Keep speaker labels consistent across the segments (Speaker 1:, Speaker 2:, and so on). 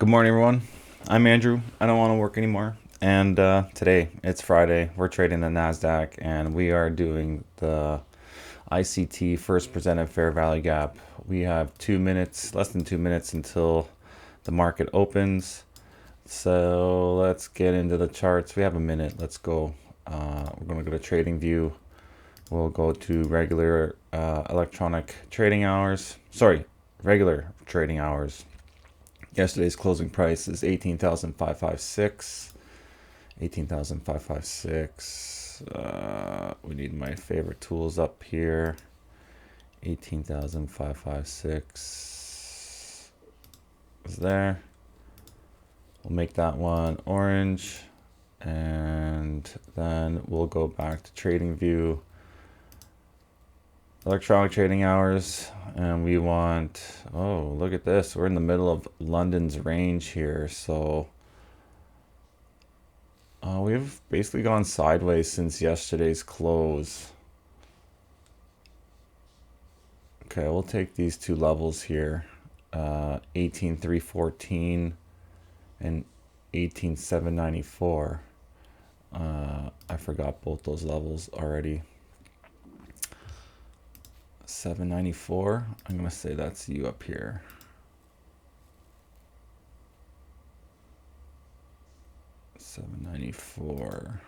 Speaker 1: Good morning, everyone. I'm Andrew. I don't want to work anymore. And today, it's Friday. We're trading the Nasdaq, and we are doing the ICT first presented fair value gap. We have 2 minutes, less than 2 minutes until the market opens. So let's get into the charts. We have a minute. Let's go. We're going to go to Trading View. We'll go to regular electronic trading hours. Sorry, regular trading hours. Yesterday's closing price is 18,556. 18,556. We need my favorite tools up here. 18,556 is there. We'll make that one orange, and then we'll go back to Trading View, electronic trading hours, and we want, oh, look at this, we're in the middle of London's range here. So we've basically gone sideways since yesterday's close. Okay, we'll take these two levels here, 18,314 and 18,794. I forgot both those levels already. 794, I'm gonna say that's you up here. 794.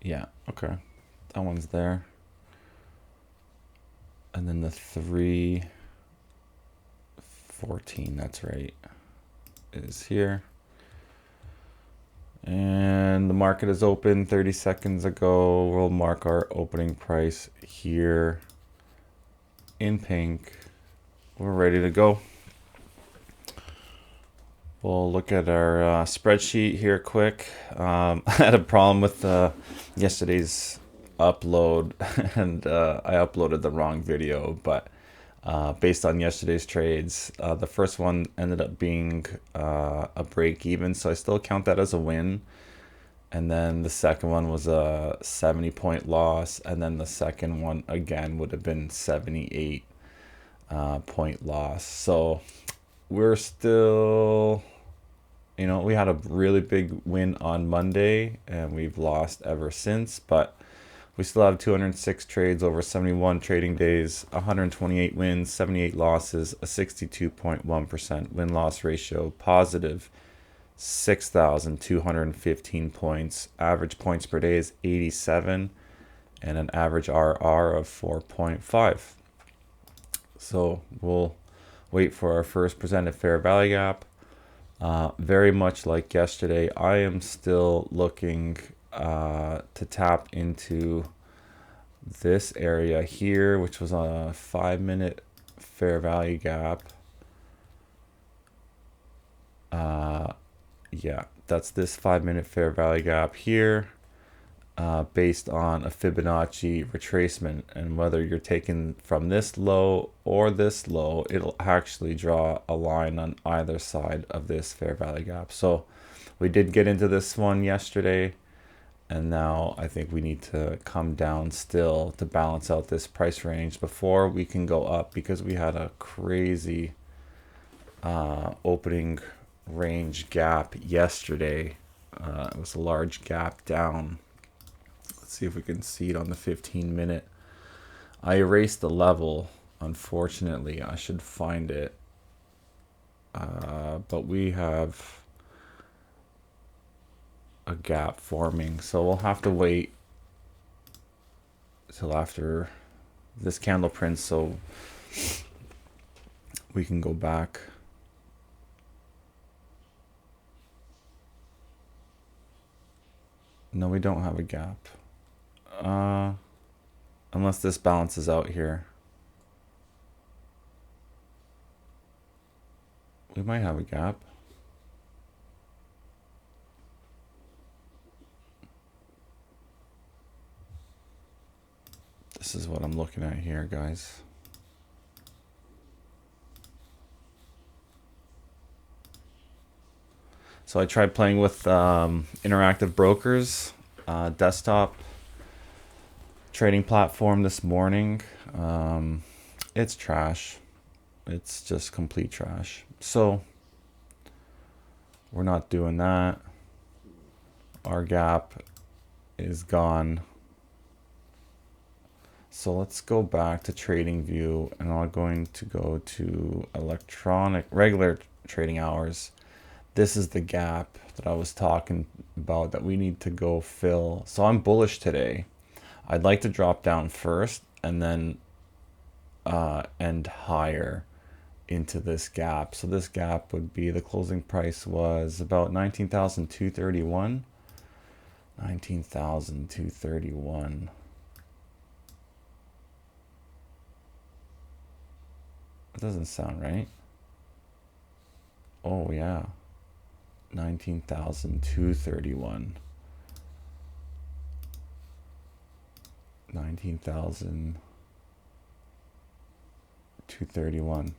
Speaker 1: Yeah, okay, that one's there. And then the 314, that's right, is here. And the market is open 30 seconds ago. We'll mark our opening price here in pink. We're ready to go. We'll look at our spreadsheet here quick. I had a problem with yesterday's upload, and I uploaded the wrong video, but based on yesterday's trades, the first one ended up being a break even, so I still count that as a win. And then the second one was a 70-point loss, and then the second one again would have been 78 point loss. So we're still, we had a really big win on Monday, and we've lost ever since, but we still have 206 trades over 71 trading days, 128 wins, 78 losses, a 62.1% win-loss ratio, positive 6,215 points. Average points per day is 87, and an average RR of 4.5. So we'll wait for our first presented fair value gap. Very much like yesterday, I am still looking to tap into this area here, which was a 5-minute fair value gap. Yeah, that's this 5-minute fair value gap here, based on a Fibonacci retracement, and whether you're taking from this low or this low, it'll actually draw a line on either side of this fair value gap. So we did get into this one yesterday, and now I think we need to come down still to balance out this price range before we can go up, because we had a crazy opening range gap yesterday. It was a large gap down. Let's see if we can see it on the 15-minute. I erased the level, unfortunately. I should find it. But we have a gap forming, so we'll have to wait till after this candle prints so we can go back. No, we don't have a gap. Unless this balances out here. We might have a gap. This is what I'm looking at here, guys. So I tried playing with interactive brokers, desktop trading platform this morning. It's trash. It's just complete trash. So we're not doing that. Our gap is gone. So let's go back to trading view, and I'm going to go to regular trading hours. This is the gap that I was talking about that we need to go fill. So I'm bullish today. I'd like to drop down first and then end higher into this gap. So this gap would be, the closing price was about 19,231. 19,231. That doesn't sound right. Oh yeah. 19,231. 19,231.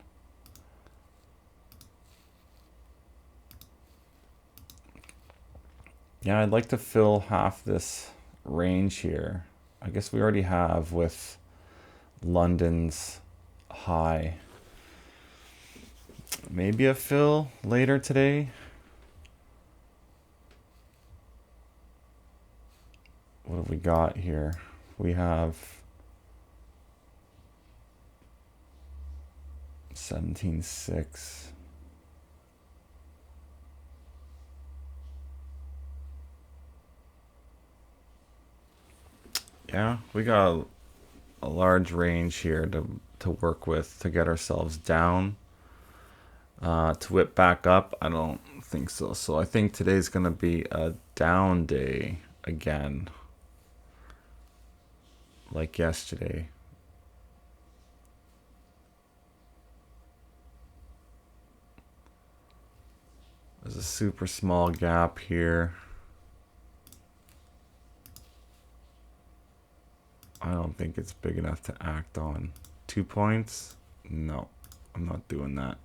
Speaker 1: Yeah, I'd like to fill half this range here. I guess we already have with London's high. Maybe a fill later today. What have we got here? We have 17.6. Yeah, we got a large range here to work with to get ourselves down. To whip back up, I don't think so. So I think today's going to be a down day again, like yesterday. There's a super small gap here. I don't think it's big enough to act on. 2 points? No, I'm not doing that.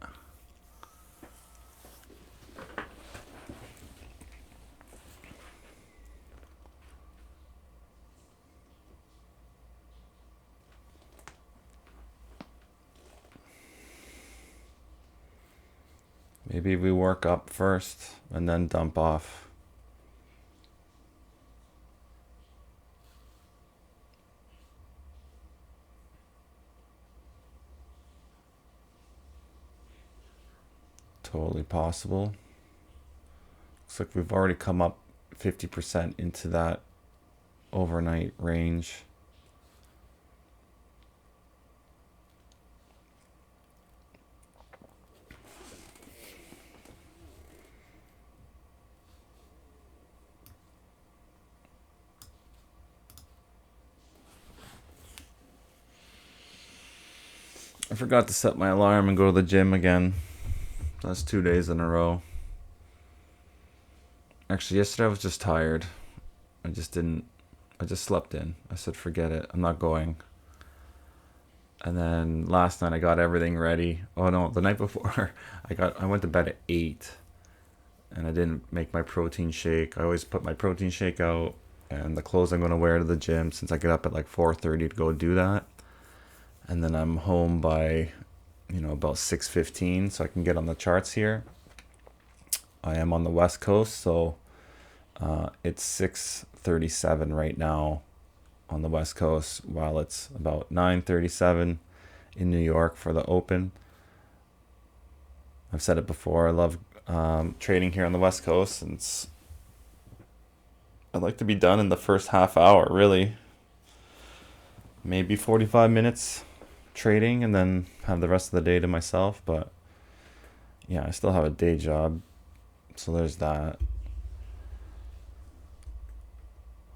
Speaker 1: Maybe we work up first and then dump off. Totally possible. Looks like we've already come up 50% into that overnight range. I forgot to set my alarm and go to the gym again. That's 2 days in a row. Actually, yesterday I was just tired. I just slept in. I said, forget it. I'm not going. And then last night I got everything ready. Oh no, the night before I went to bed at 8 and I didn't make my protein shake. I always put my protein shake out and the clothes I'm going to wear to the gym, since I get up at like 4:30 to go do that. And then I'm home by, about 6:15, so I can get on the charts here. I am on the West Coast, so it's 6:37 right now on the West Coast, while it's about 9:37 in New York for the Open. I've said it before, I love trading here on the West Coast, and I'd like to be done in the first half hour, really. Maybe 45 minutes trading and then have the rest of the day to myself. But yeah, I still have a day job, so there's that.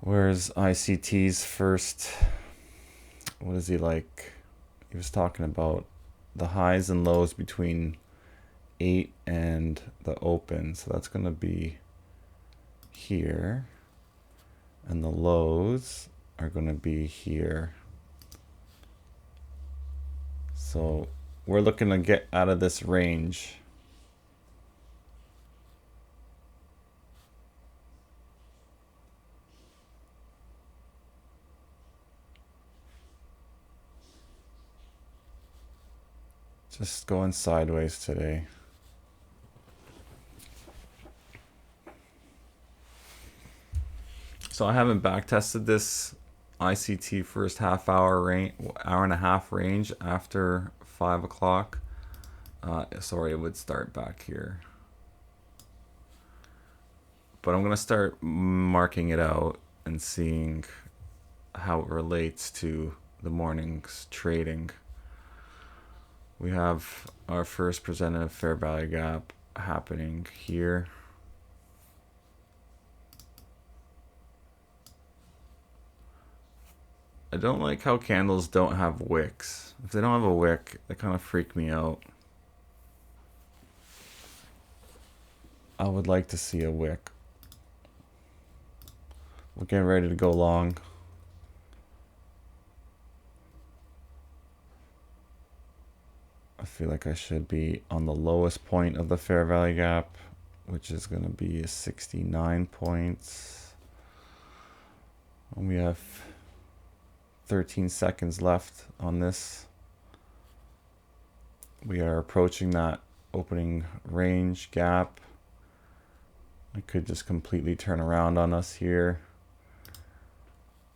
Speaker 1: Where's ICT's first? What is he like? He was talking about the highs and lows between 8 and the open, so that's going to be here, and the lows are going to be here. So we're looking to get out of this range. Just going sideways today. So I haven't back tested this ICT first half hour range, hour and a half range after 5 o'clock. Sorry, it would start back here. But I'm gonna start marking it out and seeing how it relates to the morning's trading. We have our first presented fair value gap happening here. I don't like how candles don't have wicks. If they don't have a wick, they kind of freak me out. I would like to see a wick. We're getting ready to go long. I feel like I should be on the lowest point of the fair value gap, which is going to be 69 points. And we have 13 seconds left on this. We are approaching that opening range gap. It could just completely turn around on us here.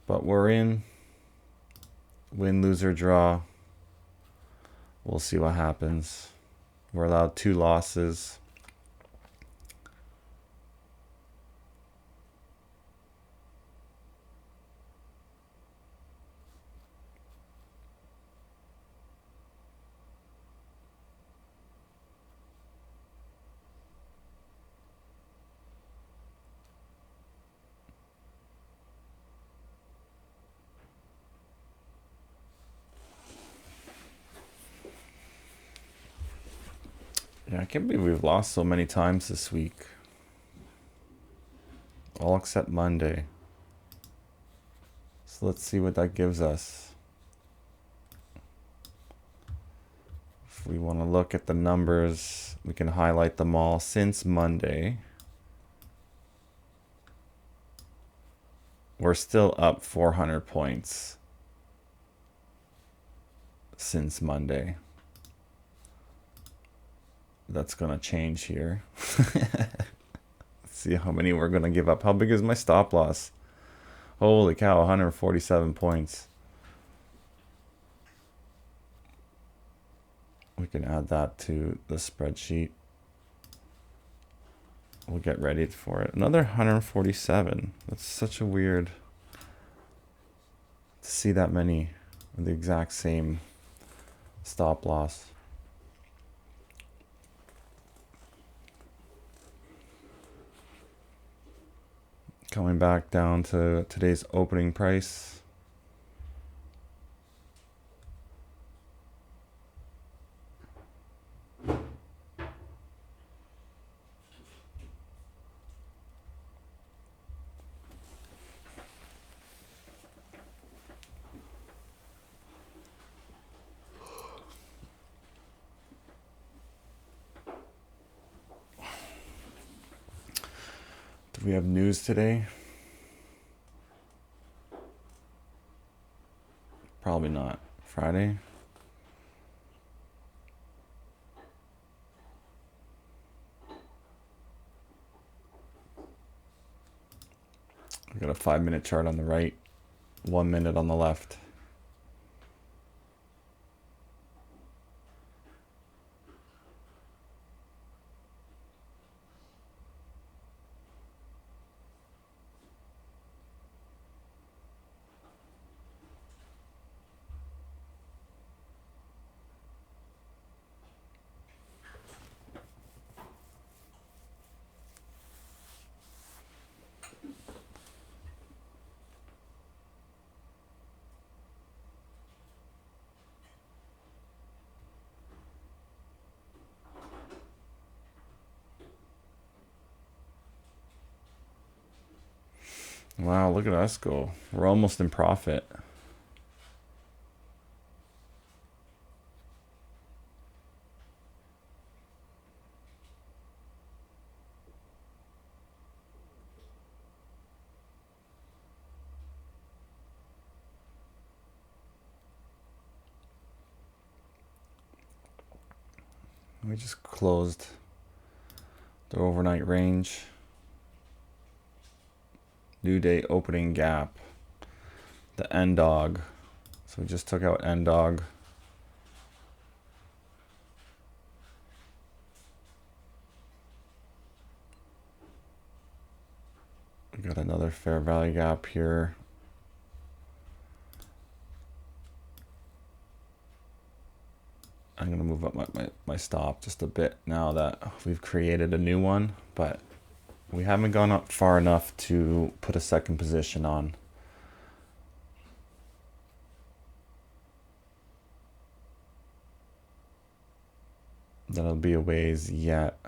Speaker 1: But we're in. Win, lose, or draw. We'll see what happens. We're allowed 2 losses. Yeah, I can't believe we've lost so many times this week. All except Monday. So let's see what that gives us. If we want to look at the numbers, we can highlight them all since Monday. We're still up 400 points since Monday. That's going to change here. Let's see how many we're going to give up. How big is my stop loss? Holy cow, 147 points. We can add that to the spreadsheet. We'll get ready for it. Another 147. That's such a weird to see that many with the exact same stop loss. Coming back down to today's opening price. Do we have news today? Probably not. Friday? We got a 5-minute chart on the right, 1 minute on the left. Wow, look at us go. We're almost in profit. We just closed the overnight range. New day opening gap. The end dog. So we just took out end dog. We got another fair value gap here. I'm going to move up my stop just a bit now that we've created a new one, but we haven't gone up far enough to put a second position on. That'll be a ways yet.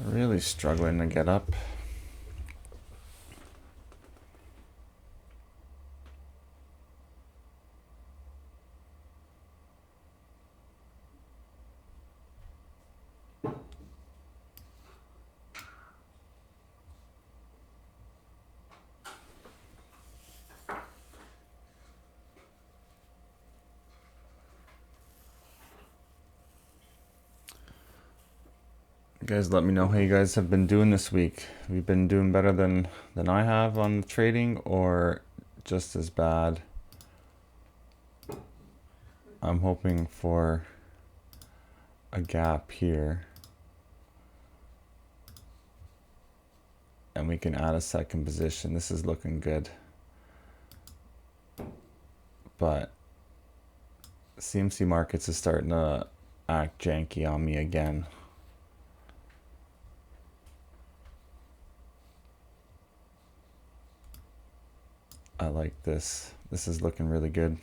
Speaker 1: Really struggling to get up. You guys let me know how you guys have been doing this week. Have you been doing better than I have on trading, or just as bad? I'm hoping for a gap here, and we can add a second position. This is looking good, but CMC markets is starting to act janky on me again. I like this. This is looking really good.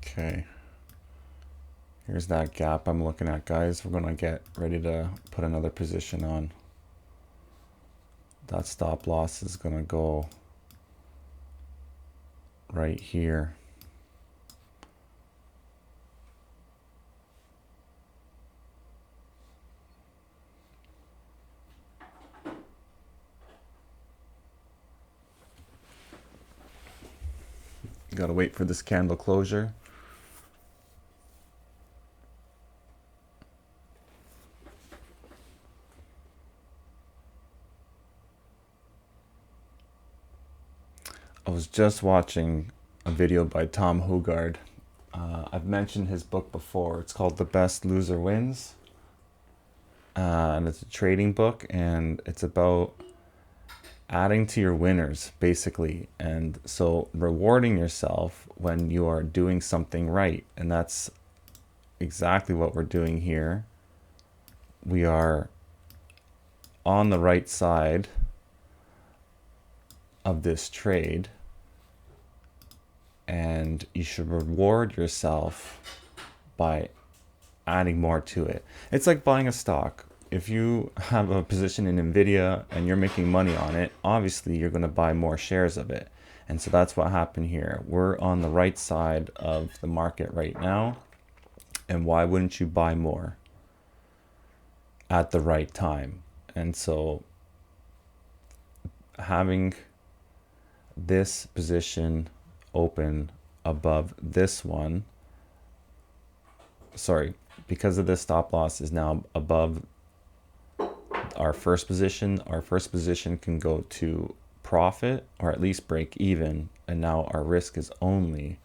Speaker 1: Okay. Here's that gap I'm looking at, guys. We're gonna get ready to put another position on. That stop loss is gonna go right here. Gotta wait for this candle closure. I was just watching a video by Tom Hugard. I've mentioned his book before. It's called The Best Loser Wins. And it's a trading book, and it's about adding to your winners, basically. And so rewarding yourself when you are doing something right. And that's exactly what we're doing here. We are on the right side of this trade, and you should reward yourself by adding more to it. It's like buying a stock. If you have a position in Nvidia and you're making money on it, obviously you're going to buy more shares of it. And so that's what happened here. We're on the right side of the market right now, and why wouldn't you buy more? at the right time. And so having this position open above this one, sorry, because of this stop loss is now above our first position can go to profit or at least break even, and now our risk is only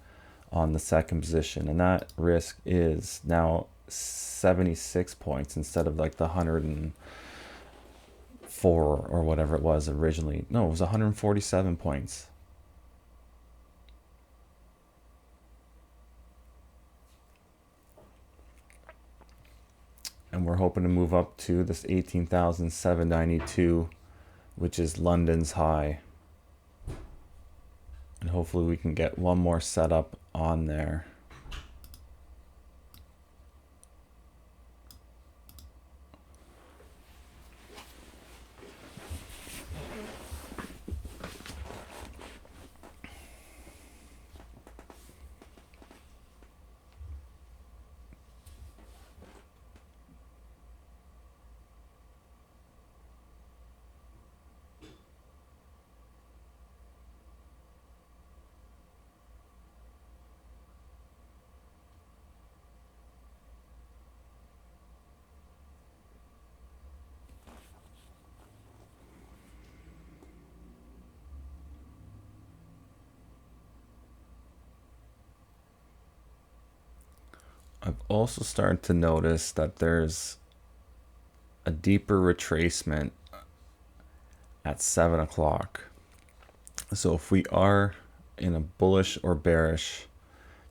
Speaker 1: on the second position, and that risk is now 76 points instead of like the 104 or whatever it was originally. No, it was 147 points. And we're hoping to move up to this 18,792, which is London's high. And hopefully we can get one more setup on there. I've also started to notice that there's a deeper retracement at 7 o'clock. So if we are in a bullish or bearish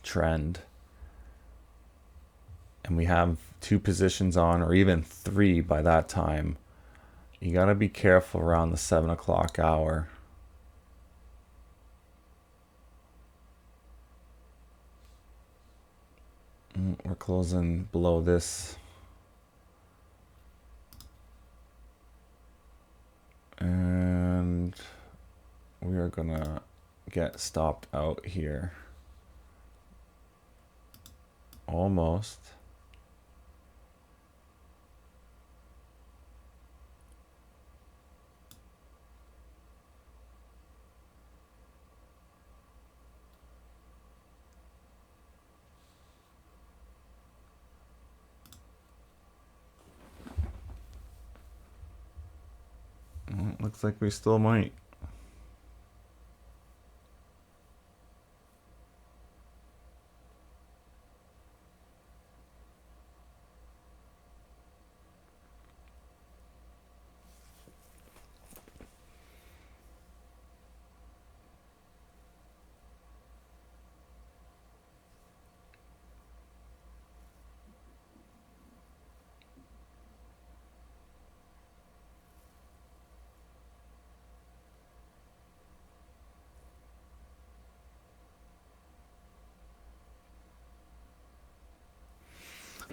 Speaker 1: trend and we have two positions on, or even three by that time, you got to be careful around the 7 o'clock hour. We're closing below this. And we are gonna get stopped out here. Almost. Looks like we still might.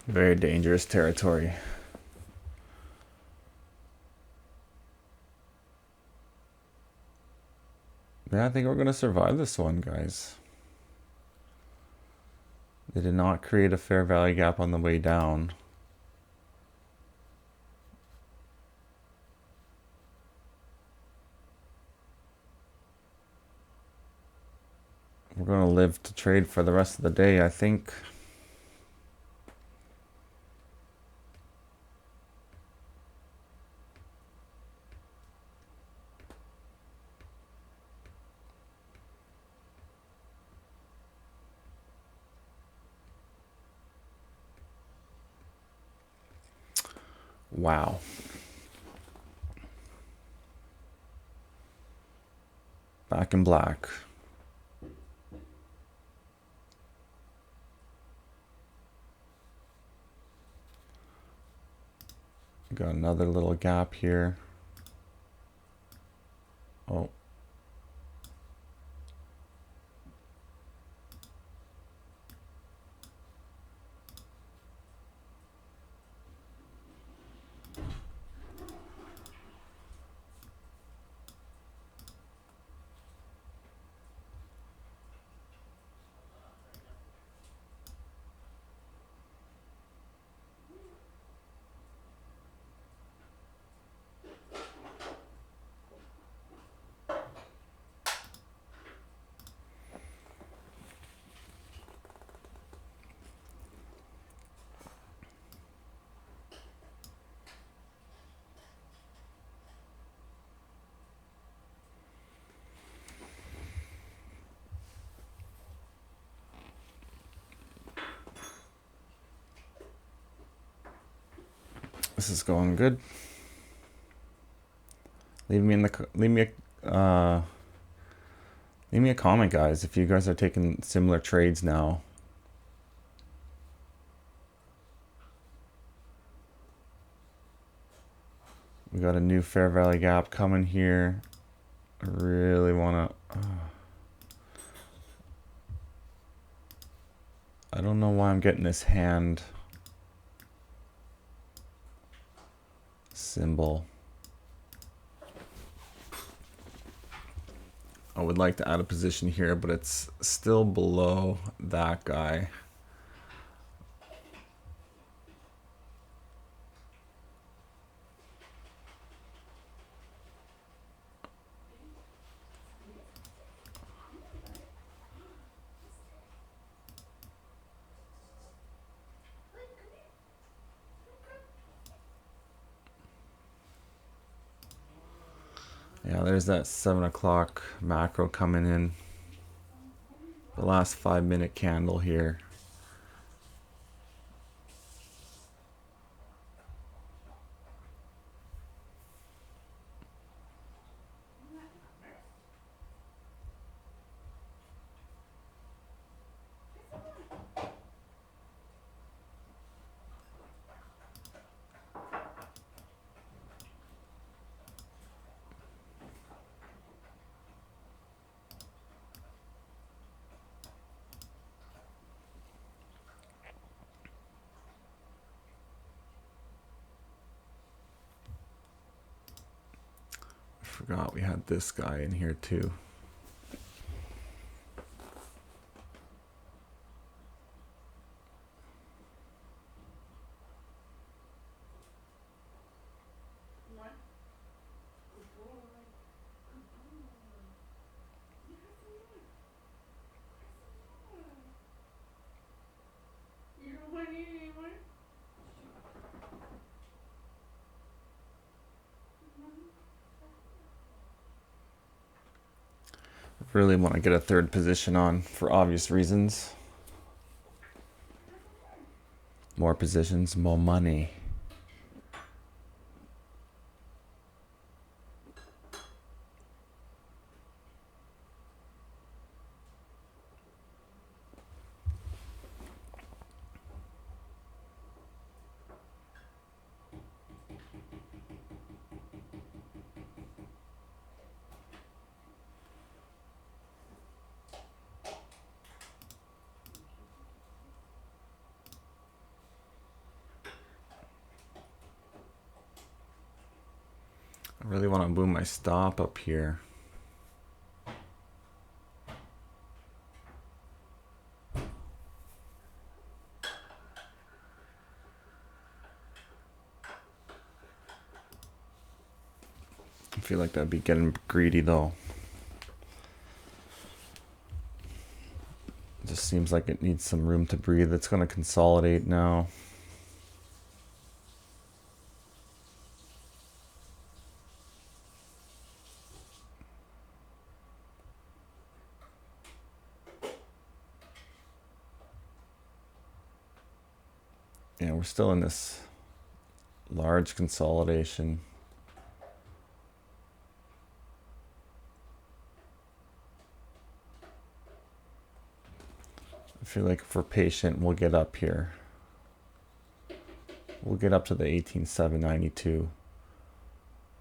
Speaker 1: Very dangerous territory. Yeah, I think we're going to survive this one, guys. They did not create a fair value gap on the way down. We're going to live to trade for the rest of the day, I think. Wow. Back in black. Got another little gap here. Oh. This is going good. Leave me a comment, guys, if you guys are taking similar trades now. We got a new fair value gap coming here. I really want to... I don't know why I'm getting this hand symbol. I would like to add a position here, but it's still below that guy. Yeah, there's that 7 o'clock macro coming in. The last 5-minute candle here. Forgot we had this guy in here too. Really want to get a third position on for obvious reasons. More positions, more money. I really want to boom my stop up here. I feel like that'd be getting greedy though. It just seems like it needs some room to breathe. It's going to consolidate now. Yeah, we're still in this large consolidation. I feel like if we're patient, we'll get up here. We'll get up to the 18,792,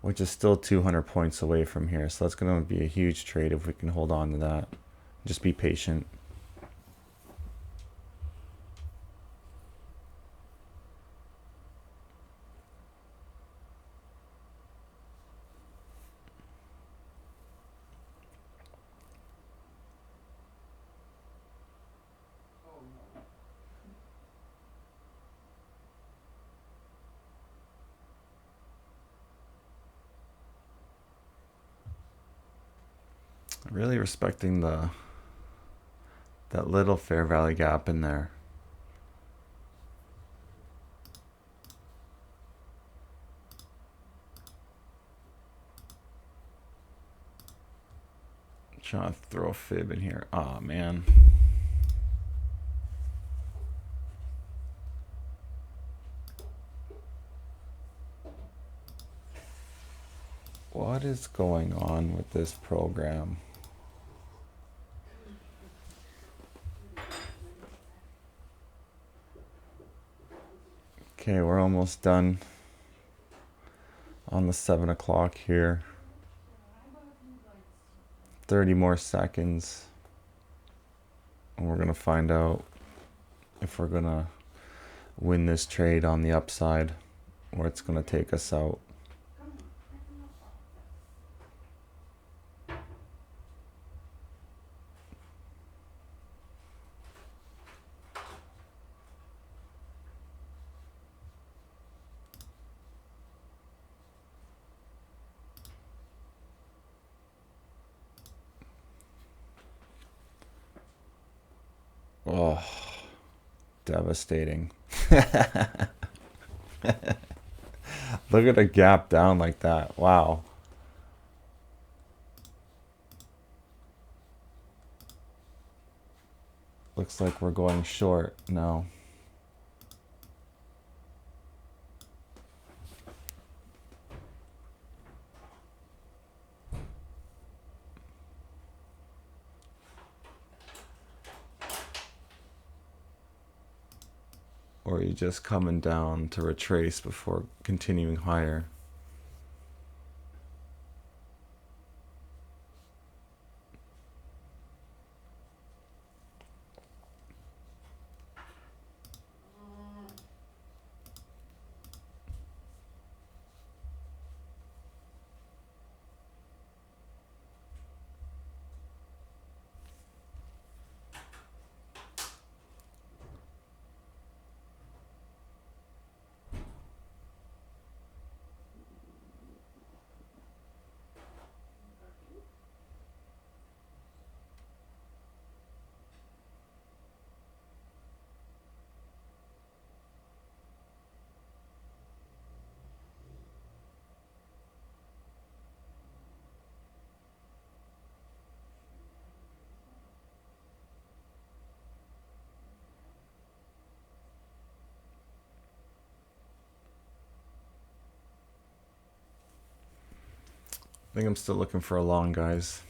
Speaker 1: which is still 200 points away from here. So that's going to be a huge trade if we can hold on to that. Just be patient. Really respecting that little fair value gap in there. Trying to throw a fib in here. Oh man. What is going on with this program? Okay, we're almost done on the 7 o'clock here. 30 more seconds. And we're going to find out if we're going to win this trade on the upside or it's going to take us out. Oh, devastating. Look at a gap down like that. Wow. Looks like we're going short now. Or are you just coming down to retrace before continuing higher? I think I'm still looking for a long, guys.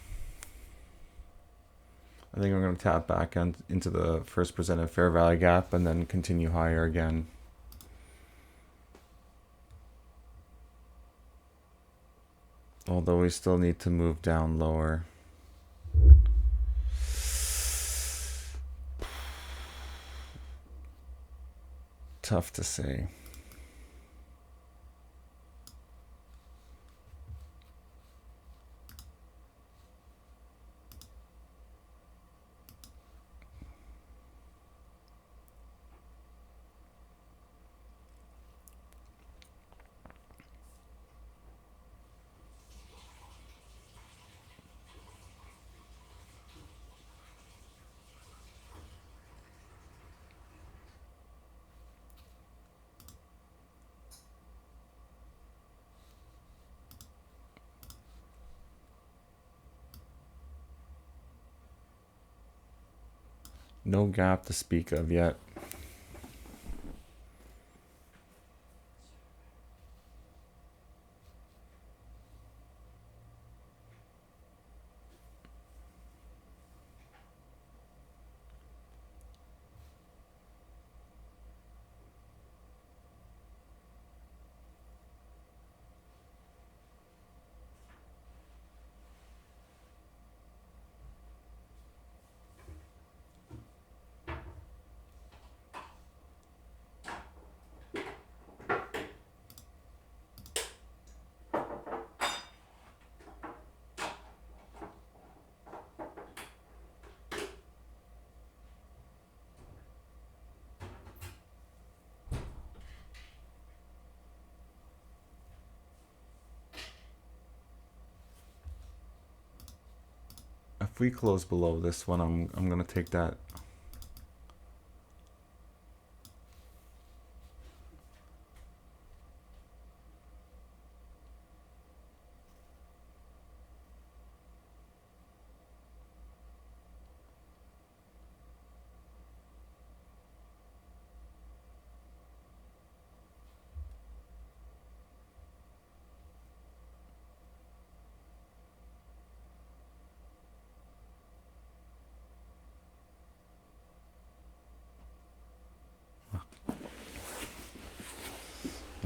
Speaker 1: I think I'm going to tap back into the first presented fair value gap and then continue higher again. Although we still need to move down lower. Tough to say. No gap to speak of yet. If we close below this one, I'm gonna take that.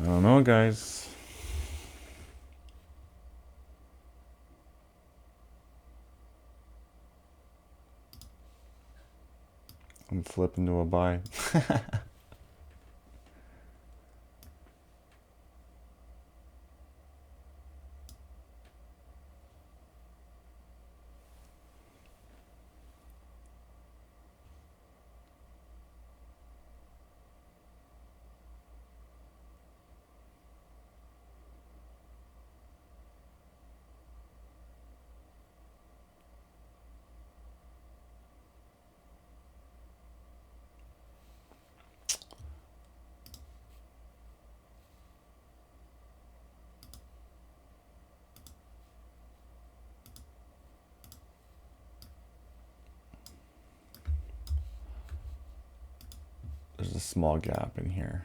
Speaker 1: I don't know, guys. I'm flipping to a buy. There's a small gap in here.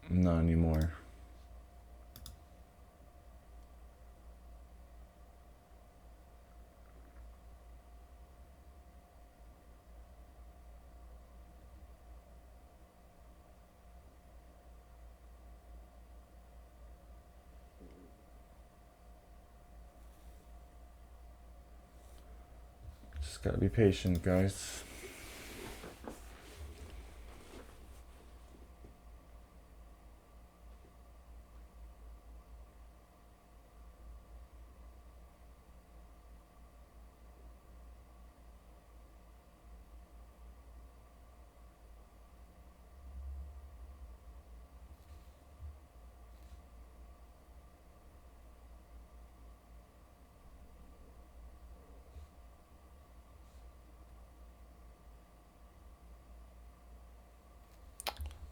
Speaker 1: Not anymore. Just gotta be patient, guys.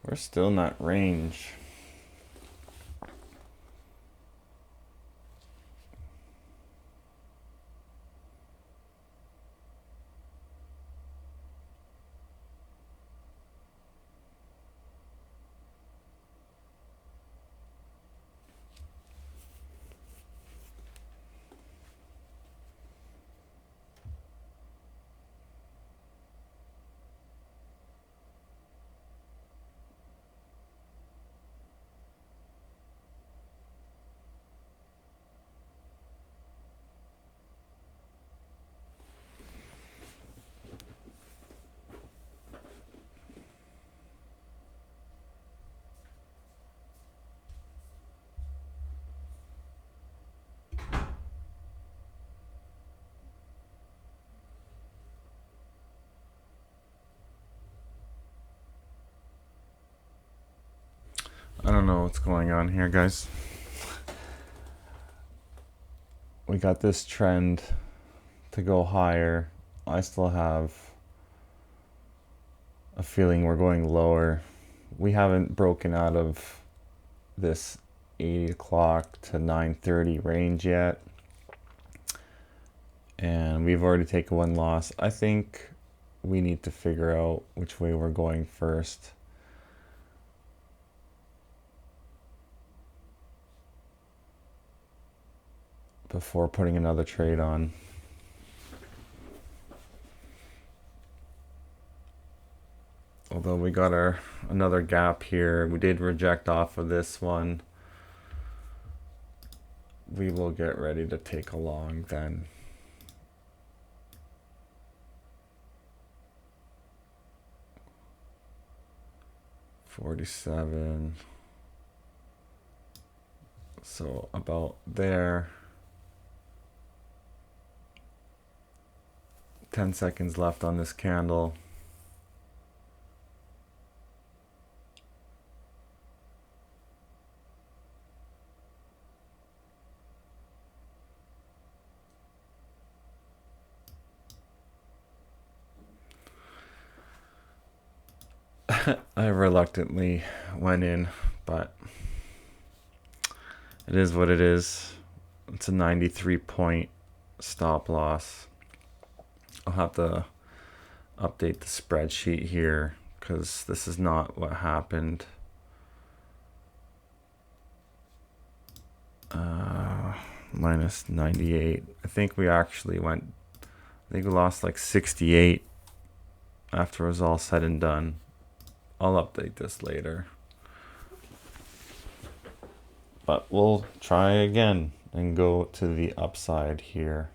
Speaker 1: We're still in that range. I don't know what's going on here, guys. We got this trend to go higher. I still have a feeling we're going lower. We haven't broken out of this 8 o'clock to 9:30 range yet. And we've already taken one loss. I think we need to figure out which way we're going first. Before putting another trade on. Although we got another gap here, we did reject off of this one. We will get ready to take a long then. $47. So about there. 10 seconds left on this candle. I reluctantly went in, but it is what it is. It's a 93 point stop loss. I'll have to update the spreadsheet here because this is not what happened. Minus 98. I think we actually went, I think we lost like 68 after it was all said and done. I'll update this later. But we'll try again and go to the upside here.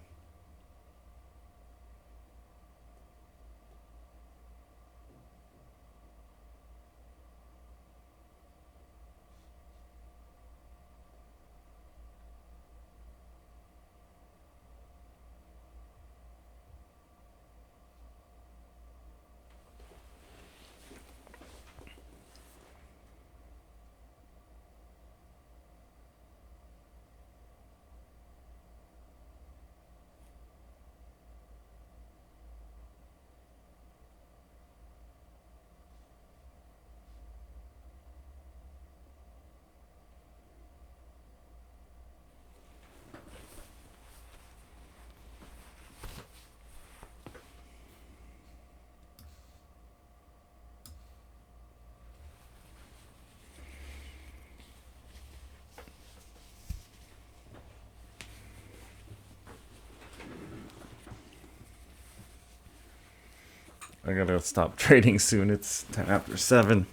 Speaker 1: I gotta stop trading soon. It's 10 after 7.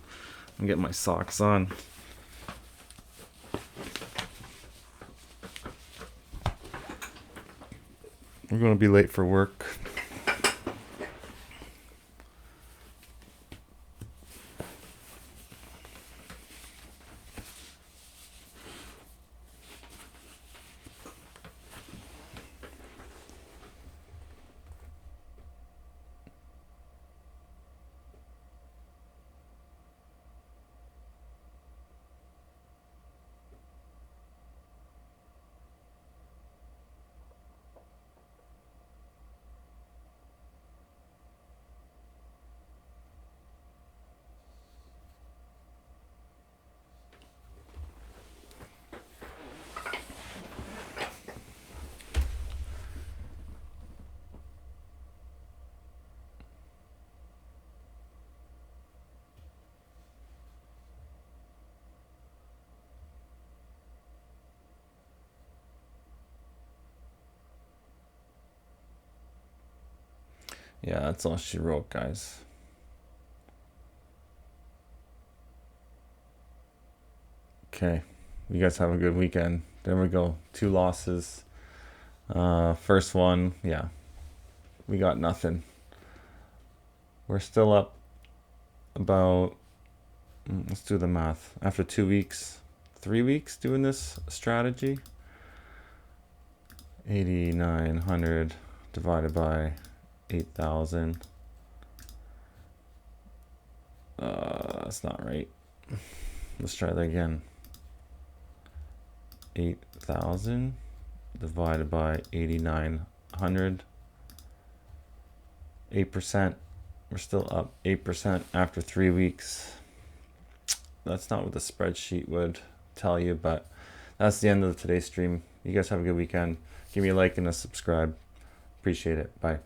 Speaker 1: I'm getting my socks on. We're gonna be late for work. Yeah, that's all she wrote, guys. Okay, you guys have a good weekend. There we go. 2 losses. First one, yeah, we got nothing. We're still up about, let's do the math. After 2 weeks, 3 weeks doing this strategy, 8,900 divided by 8,000. That's not right. Let's try that again. 8,000 divided by 8,900. 8%. We're still up 8% after 3 weeks. That's not what the spreadsheet would tell you, but that's the end of today's stream. You guys have a good weekend. Give me a like and a subscribe. Appreciate it. Bye.